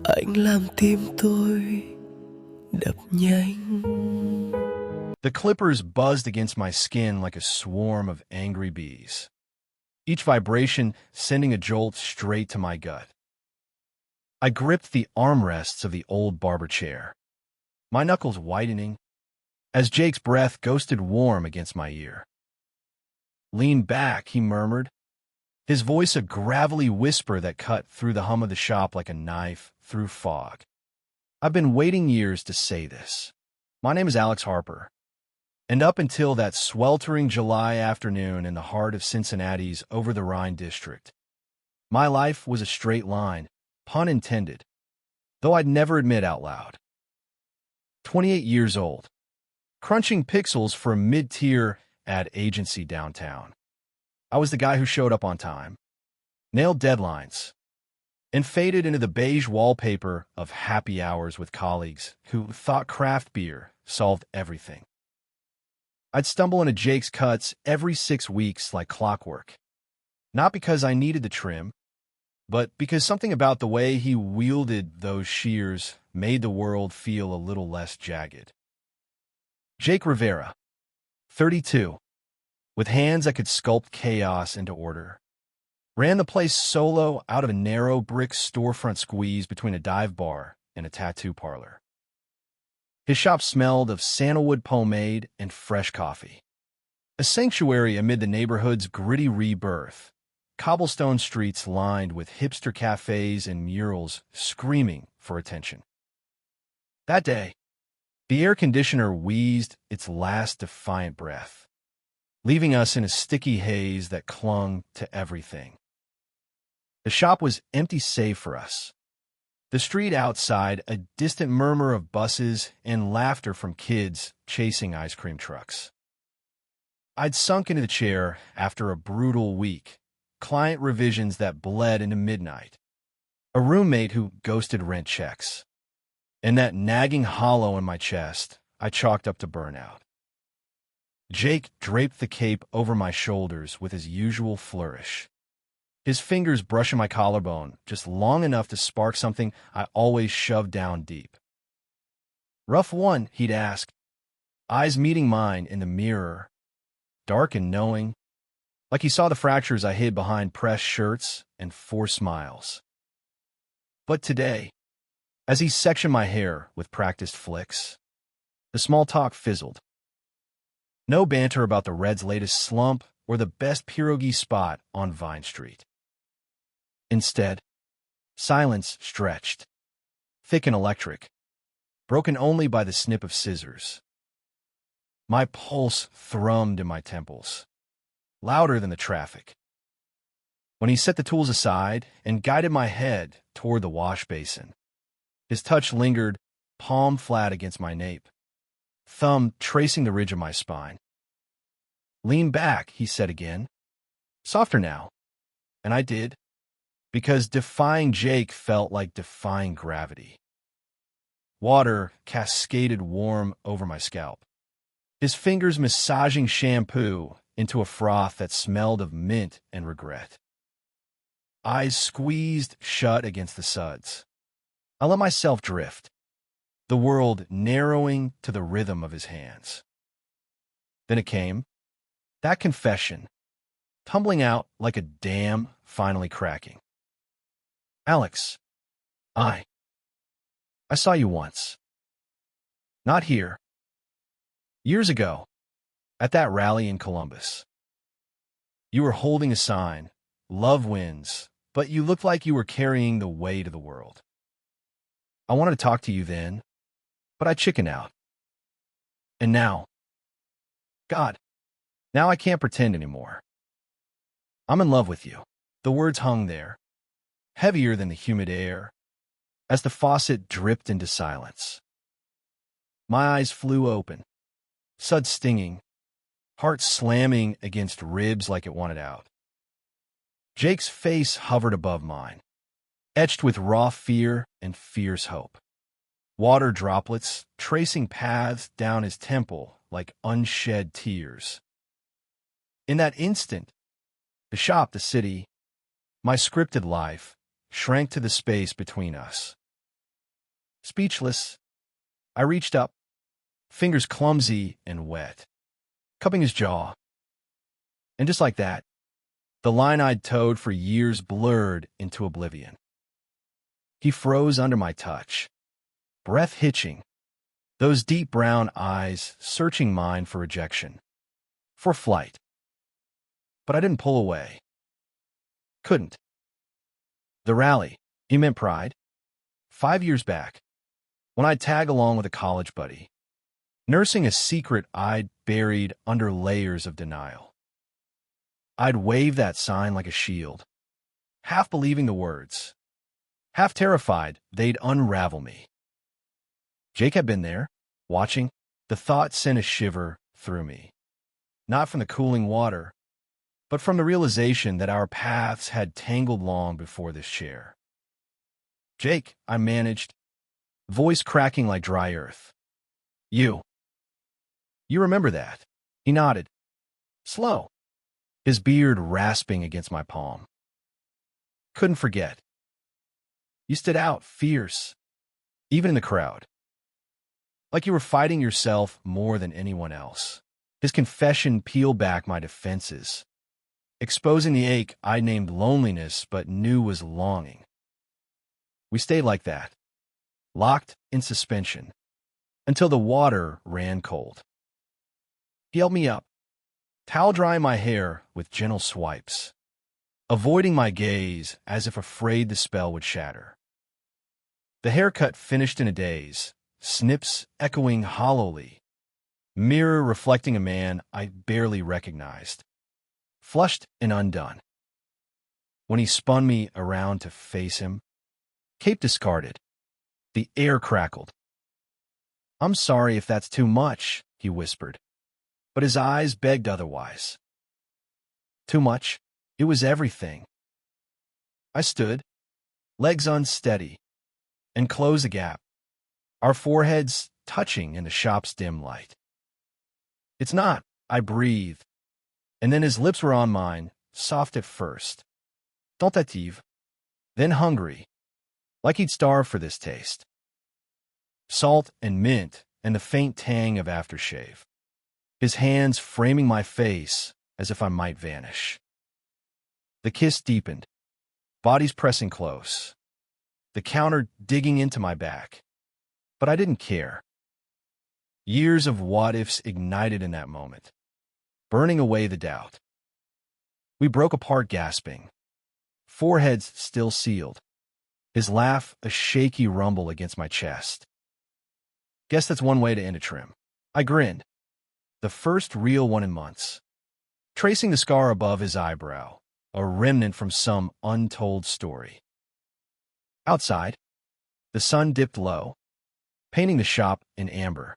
Anh làm tim tôi đập nhanh. The clippers buzzed against my skin like a swarm of angry bees, each vibration sending a jolt straight to my gut. I gripped the armrests of the old barber chair, my knuckles whitening, as Jake's breath ghosted warm against my ear. "Lean back," he murmured, his voice a gravelly whisper that cut through the hum of the shop like a knife through fog. I've been waiting years to say this. My name is Alex Harper, and up until that sweltering July afternoon in the heart of Cincinnati's over-the-Rhine district, my life was a straight line, pun intended, though I'd never admit out loud. 28 years old, crunching pixels for a mid-tier ad agency downtown. I was the guy who showed up on time, nailed deadlines, and faded into the beige wallpaper of happy hours with colleagues who thought craft beer solved everything. I'd stumble into Jake's cuts every 6 weeks like clockwork, not because I needed the trim, but because something about the way he wielded those shears made the world feel a little less jagged. Jake Rivera, 32, with hands that could sculpt chaos into order, ran the place solo out of a narrow brick storefront squeeze between a dive bar and a tattoo parlor. His shop smelled of sandalwood pomade and fresh coffee, a sanctuary amid the neighborhood's gritty rebirth, cobblestone streets lined with hipster cafes and murals screaming for attention. That day, the air conditioner wheezed its last defiant breath, leaving us in a sticky haze that clung to everything. The shop was empty save for us. The street outside, a distant murmur of buses and laughter from kids chasing ice cream trucks. I'd sunk into the chair after a brutal week, client revisions that bled into midnight, a roommate who ghosted rent checks, and that nagging hollow in my chest I chalked up to burnout. Jake draped the cape over my shoulders with his usual flourish, his fingers brushing my collarbone just long enough to spark something I always shoved down deep. "Rough one?" he'd ask, eyes meeting mine in the mirror, dark and knowing, like he saw the fractures I hid behind pressed shirts and forced smiles. But today, as he sectioned my hair with practiced flicks, the small talk fizzled. No banter about the Reds' latest slump or the best pierogi spot on Vine Street. Instead, silence stretched, thick and electric, broken only by the snip of scissors. My pulse thrummed in my temples, louder than the traffic. When he set the tools aside and guided my head toward the wash basin, his touch lingered, palm flat against my nape, thumb tracing the ridge of my spine. "Lean back," he said again. "Softer now." And I did, because defying Jake felt like defying gravity. Water cascaded warm over my scalp, his fingers massaging shampoo into a froth that smelled of mint and regret. Eyes squeezed shut against the suds. I let myself drift, the world narrowing to the rhythm of his hands. Then it came, that confession, tumbling out like a dam finally cracking. "Alex, I saw you once. Not here. Years ago, at that rally in Columbus. You were holding a sign, 'Love wins,' but you looked like you were carrying the weight of the world. I wanted to talk to you then, but I chickened out. And now, God, now I can't pretend anymore. I'm in love with you." The words hung there, heavier than the humid air, as the faucet dripped into silence. My eyes flew open, suds stinging, heart slamming against ribs like it wanted out. Jake's face hovered above mine, etched with raw fear and fierce hope. Water droplets tracing paths down his temple like unshed tears. In that instant, the shop, the city, my scripted life, shrank to the space between us. Speechless, I reached up, fingers clumsy and wet, cupping his jaw. And just like that, the line I'd towed for years blurred into oblivion. He froze under my touch, breath hitching, those deep brown eyes searching mine for rejection, for flight. But I didn't pull away. Couldn't. The rally, he meant pride. 5 years back, when I'd tag along with a college buddy, nursing a secret I'd buried under layers of denial. I'd wave that sign like a shield, half believing the words, half terrified they'd unravel me. Jake had been there, watching. The thought sent a shiver through me, not from the cooling water, but from the realization that our paths had tangled long before this chair. Jake, I managed, voice cracking like dry earth. You remember that? He nodded, slow, his beard rasping against my palm. Couldn't forget. You stood out, fierce, even in the crowd. Like you were fighting yourself more than anyone else. His confession peeled back my defenses, exposing the ache I named loneliness but knew was longing. We stayed like that, locked in suspension, until the water ran cold. He helped me up, towel drying my hair with gentle swipes, avoiding my gaze as if afraid the spell would shatter. The haircut finished in a daze, snips echoing hollowly, mirror reflecting a man I barely recognized, flushed and undone. When he spun me around to face him, cape discarded, the air crackled. "I'm sorry if that's too much," he whispered, but his eyes begged otherwise. Too much? It was everything. I stood, legs unsteady, and closed the gap, our foreheads touching in the shop's dim light. "It's not," I breathed, and then his lips were on mine, soft at first, tentative, then hungry, like he'd starved for this taste. Salt and mint and the faint tang of aftershave, his hands framing my face as if I might vanish. The kiss deepened, bodies pressing close, the counter digging into my back. But I didn't care. Years of what-ifs ignited in that moment, burning away the doubt. We broke apart gasping, foreheads still sealed, his laugh a shaky rumble against my chest. Guess that's one way to end a trim. I grinned, the first real one in months, tracing the scar above his eyebrow, a remnant from some untold story. Outside, the sun dipped low, painting the shop in amber,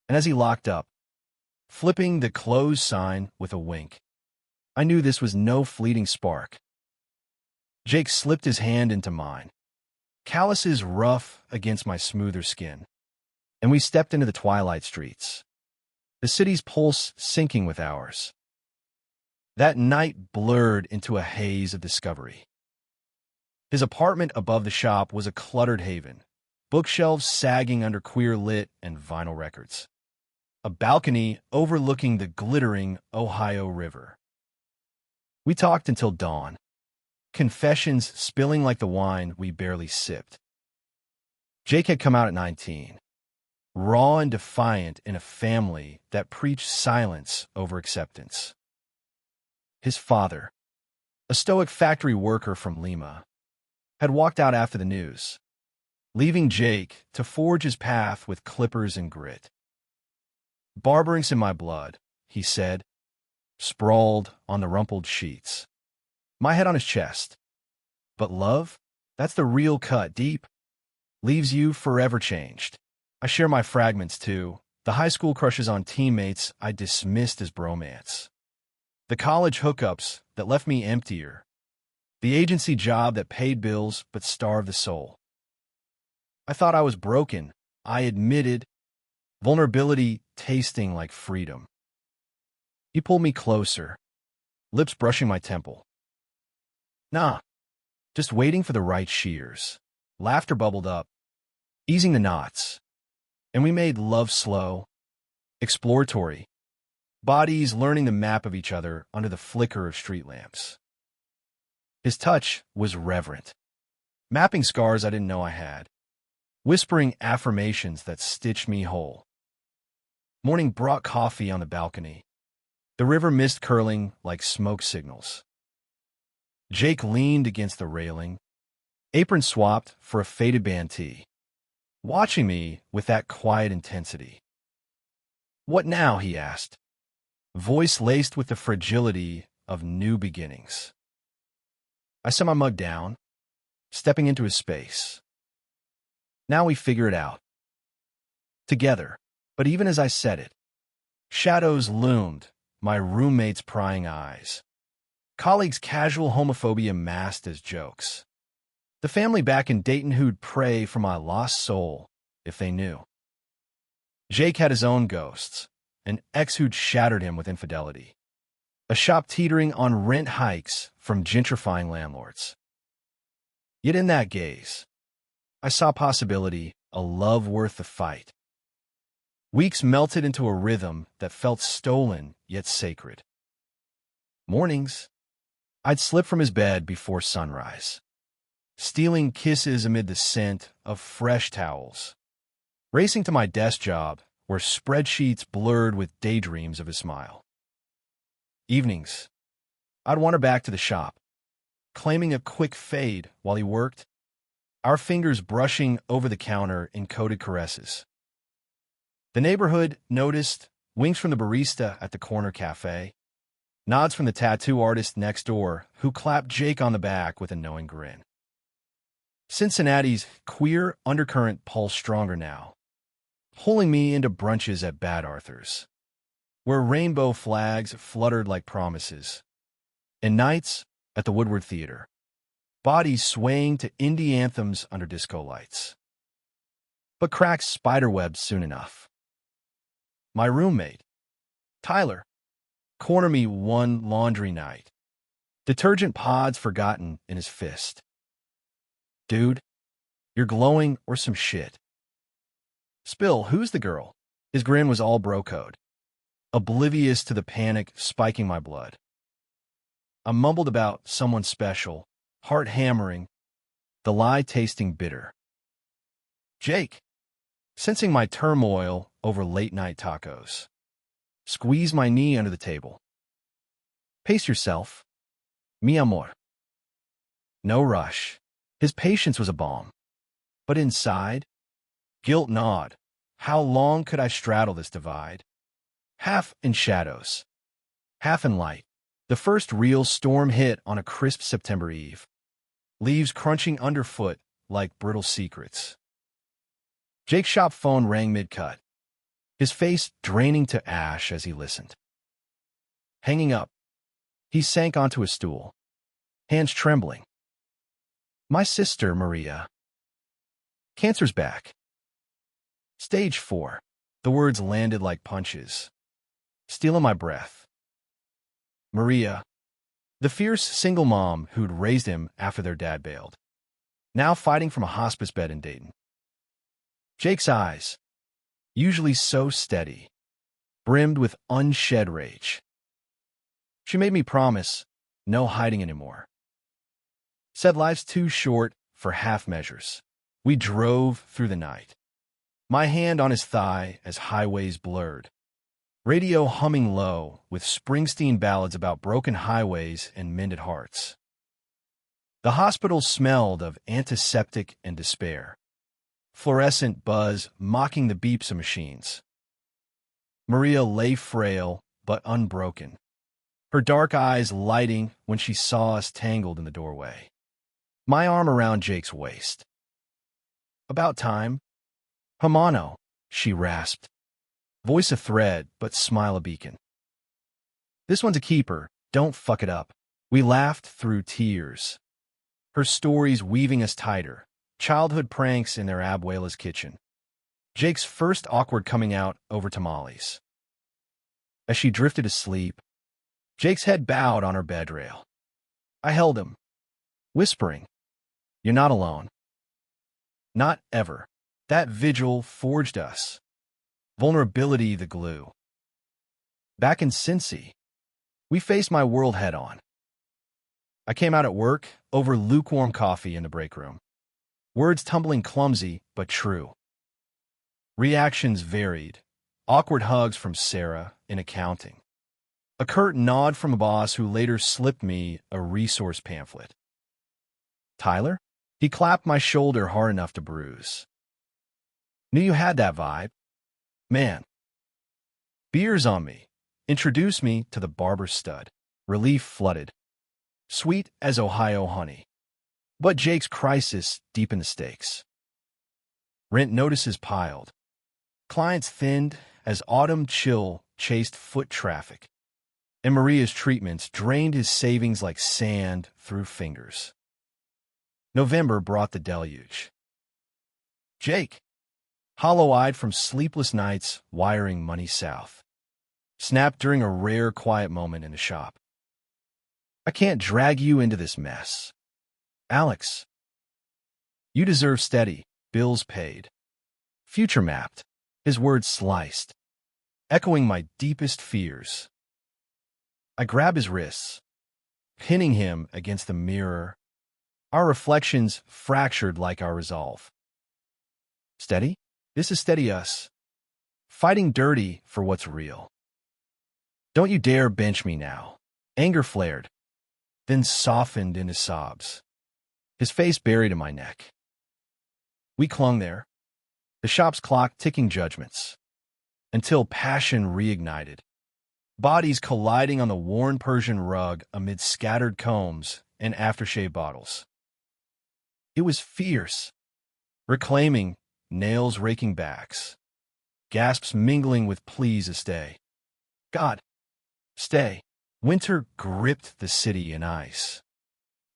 and as he locked up, flipping the closed sign with a wink, I knew this was no fleeting spark. Jake slipped his hand into mine, calluses rough against my smoother skin, and we stepped into the twilight streets, the city's pulse syncing with ours. That night blurred into a haze of discovery. His apartment above the shop was a cluttered haven, bookshelves sagging under queer lit and vinyl records, a balcony overlooking the glittering Ohio River. We talked until dawn, confessions spilling like the wine we barely sipped. Jake had come out at 19, raw and defiant in a family that preached silence over acceptance. His father, a stoic factory worker from Lima, had walked out after the news, leaving Jake to forge his path with clippers and grit. "Barbering's in my blood," he said, sprawled on the rumpled sheets, my head on his chest. "But love, that's the real cut, deep, leaves you forever changed." I share my fragments, too, the high school crushes on teammates I dismissed as bromance, the college hookups that left me emptier, the agency job that paid bills but starved the soul. I thought I was broken, I admitted, vulnerability tasting like freedom. He pulled me closer, lips brushing my temple. "Nah, just waiting for the right shears." Laughter bubbled up, easing the knots, and we made love slow, exploratory, bodies learning the map of each other under the flicker of street lamps. His touch was reverent, mapping scars I didn't know I had, whispering affirmations that stitched me whole. Morning brought coffee on the balcony, the river mist curling like smoke signals. Jake leaned against the railing, apron swapped for a faded band tee, watching me with that quiet intensity. "What now?" he asked, voice laced with the fragility of new beginnings. I set my mug down, stepping into his space. "Now we figure it out. Together." But even as I said it, shadows loomed, my roommate's prying eyes, colleagues' casual homophobia masked as jokes, the family back in Dayton who'd pray for my lost soul if they knew. Jake had his own ghosts, an ex who'd shattered him with infidelity, a shop teetering on rent hikes from gentrifying landlords. Yet in that gaze, I saw possibility, a love worth the fight. Weeks melted into a rhythm that felt stolen yet sacred. Mornings, I'd slip from his bed before sunrise, stealing kisses amid the scent of fresh towels, racing to my desk job where spreadsheets blurred with daydreams of his smile. Evenings, I'd wander back to the shop, claiming a quick fade while he worked, our fingers brushing over the counter in coded caresses. The neighborhood noticed, winks from the barista at the corner cafe, nods from the tattoo artist next door who clapped Jake on the back with a knowing grin. Cincinnati's queer undercurrent pulsed stronger now, pulling me into brunches at Bad Arthur's, where rainbow flags fluttered like promises, and nights at the Woodward Theater, bodies swaying to indie anthems under disco lights. But cracks spiderwebbed soon enough. My roommate, Tyler, cornered me one laundry night, detergent pods forgotten in his fist. "Dude, you're glowing or some shit." "Spill, who's the girl?" His grin was all bro code, oblivious to the panic spiking my blood. I mumbled about someone special, heart hammering, the lie tasting bitter. Jake, sensing my turmoil over late-night tacos, squeezed my knee under the table. "Pace yourself, mi amor." No rush. His patience was a balm. But inside, guilt gnawed. How long could I straddle this divide? Half in shadows, half in light. The first real storm hit on a crisp September eve, leaves crunching underfoot like brittle secrets. Jake's shop phone rang mid-cut, his face draining to ash as he listened. Hanging up, he sank onto a stool, hands trembling. "My sister, Maria. Cancer's back. Stage 4. The words landed like punches, stealing my breath. Maria, the fierce single mom who'd raised him after their dad bailed, now fighting from a hospice bed in Dayton. Jake's eyes, usually so steady, brimmed with unshed rage. She made me promise no hiding anymore. Said life's too short for half measures. We drove through the night, my hand on his thigh as highways blurred, radio humming low with Springsteen ballads about broken highways and mended hearts. The hospital smelled of antiseptic and despair, fluorescent buzz mocking the beeps of machines. Maria lay frail but unbroken, her dark eyes lighting when she saw us tangled in the doorway. My arm around Jake's waist. "About time. Hamano," she rasped, voice a thread but smile a beacon. "This one's a keeper, don't fuck it up." We laughed through tears, her stories weaving us tighter, childhood pranks in their abuela's kitchen. Jake's first awkward coming out over tamales. As she drifted asleep, Jake's head bowed on her bed rail. I held him, whispering, "You're not alone. Not ever." That vigil forged us. Vulnerability the glue. Back in Cincy, we faced my world head-on. I came out at work over lukewarm coffee in the break room. Words tumbling clumsy but true. Reactions varied. Awkward hugs from Sarah in accounting. A curt nod from a boss who later slipped me a resource pamphlet. Tyler? He clapped my shoulder hard enough to bruise. Knew you had that vibe. Man. Beers on me. Introduced me to the barber stud. Relief flooded. Sweet as Ohio honey. But Jake's crisis deepened the stakes. Rent notices piled. Clients thinned as autumn chill chased foot traffic. And Maria's treatments drained his savings like sand through fingers. November brought the deluge. Jake, hollow-eyed from sleepless nights wiring money south, snapped during a rare quiet moment in the shop. I can't drag you into this mess. Alex, you deserve steady, bills paid. Future mapped, his words sliced, echoing my deepest fears. I grab his wrists, pinning him against the mirror, our reflections fractured like our resolve. Steady? This is steady us. Fighting dirty for what's real. Don't you dare bench me now. Anger flared, then softened into sobs. His face buried in my neck. We clung there, the shop's clock ticking judgments, until passion reignited. Bodies colliding on the worn Persian rug amid scattered combs and aftershave bottles. It was fierce, reclaiming, nails raking backs, gasps mingling with pleas to stay. God, stay. Winter gripped the city in ice,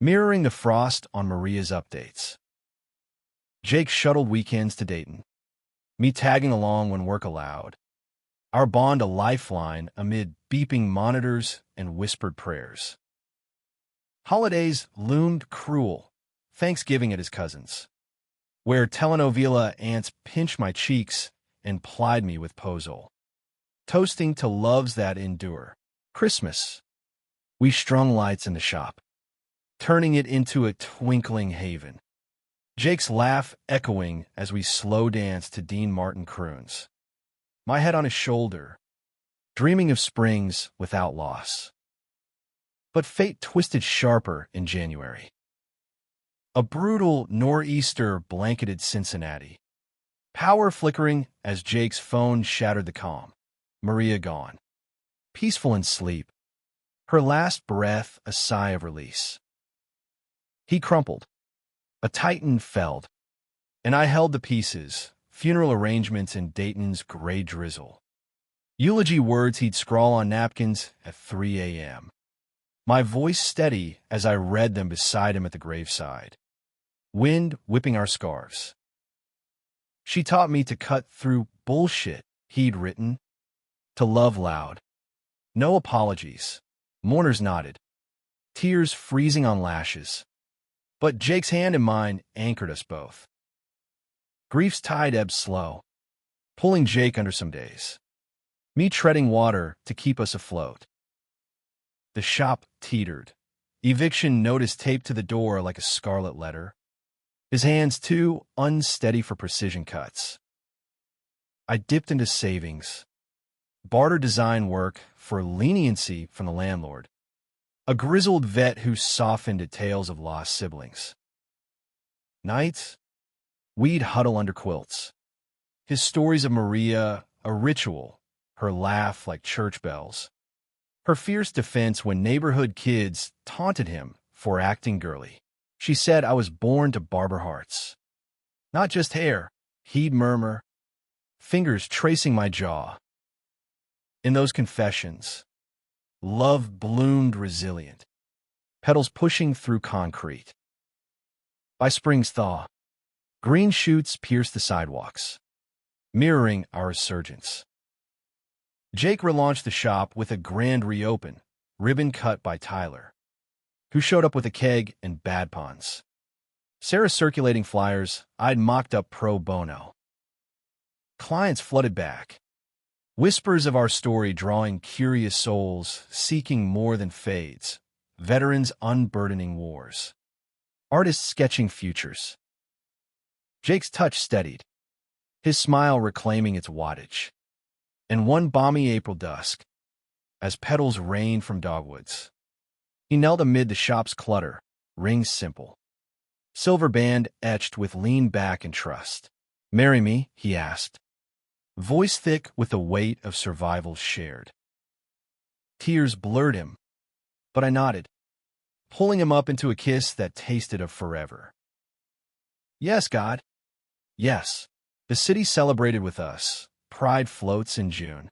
mirroring the frost on Maria's updates. Jake shuttled weekends to Dayton, me tagging along when work allowed. Our bond a lifeline amid beeping monitors and whispered prayers. Holidays loomed cruel, Thanksgiving at his cousin's, where telenovela aunts pinched my cheeks and plied me with pozole. Toasting to loves that endure. Christmas. We strung lights in the shop, turning it into a twinkling haven. Jake's laugh echoing as we slow danced to Dean Martin croons. My head on his shoulder, dreaming of springs without loss. But fate twisted sharper in January. A brutal nor'easter blanketed Cincinnati, power flickering as Jake's phone shattered the calm. Maria gone, peaceful in sleep, her last breath a sigh of release. He crumpled. A titan felled, and I held the pieces, funeral arrangements in Dayton's gray drizzle. Eulogy words he'd scrawl on napkins at 3 a.m. My voice steady as I read them beside him at the graveside. Wind whipping our scarves. She taught me to cut through bullshit he'd written, to love loud. No apologies. Mourners nodded, tears freezing on lashes. But Jake's hand in mine anchored us both. Grief's tide ebbed slow, pulling Jake under some days. Me treading water to keep us afloat. The shop teetered, eviction notice taped to the door like a scarlet letter. His hands too unsteady for precision cuts. I dipped into savings, barter design work for leniency from the landlord. A grizzled vet who softened at tales of lost siblings. Nights, we'd huddle under quilts. His stories of Maria, a ritual, her laugh like church bells. Her fierce defense when neighborhood kids taunted him for acting girly. She said I was born to barber hearts. Not just hair, he'd murmur, fingers tracing my jaw. In those confessions, love bloomed resilient, petals pushing through concrete. By spring's thaw, green shoots pierced the sidewalks, mirroring our resurgence. Jake relaunched the shop with a grand reopen, ribbon cut by Tyler, who showed up with a keg and bad puns. Sarah circulating flyers I'd mocked up pro bono. Clients flooded back. Whispers of our story drawing curious souls, seeking more than fades. Veterans unburdening wars. Artists sketching futures. Jake's touch steadied, his smile reclaiming its wattage. And one balmy April dusk, as petals rained from dogwoods, he knelt amid the shop's clutter, rings simple. Silver band etched with lean back and trust. "Marry me?" he asked, voice thick with the weight of survival shared. Tears blurred him, but I nodded, pulling him up into a kiss that tasted of forever. Yes, God. Yes. The city celebrated with us. Pride floats in June.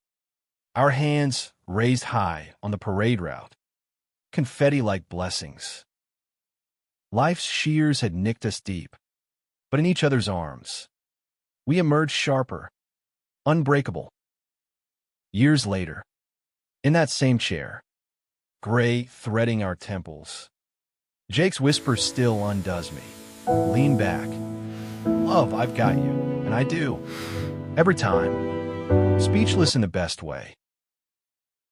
Our hands raised high on the parade route, confetti like blessings. Life's shears had nicked us deep, but in each other's arms, we emerged sharper, unbreakable. Years later, in that same chair, gray threading our temples, Jake's whisper still undoes me. Lean back. Love, I've got you, and I do. Every time. Speechless in the best way.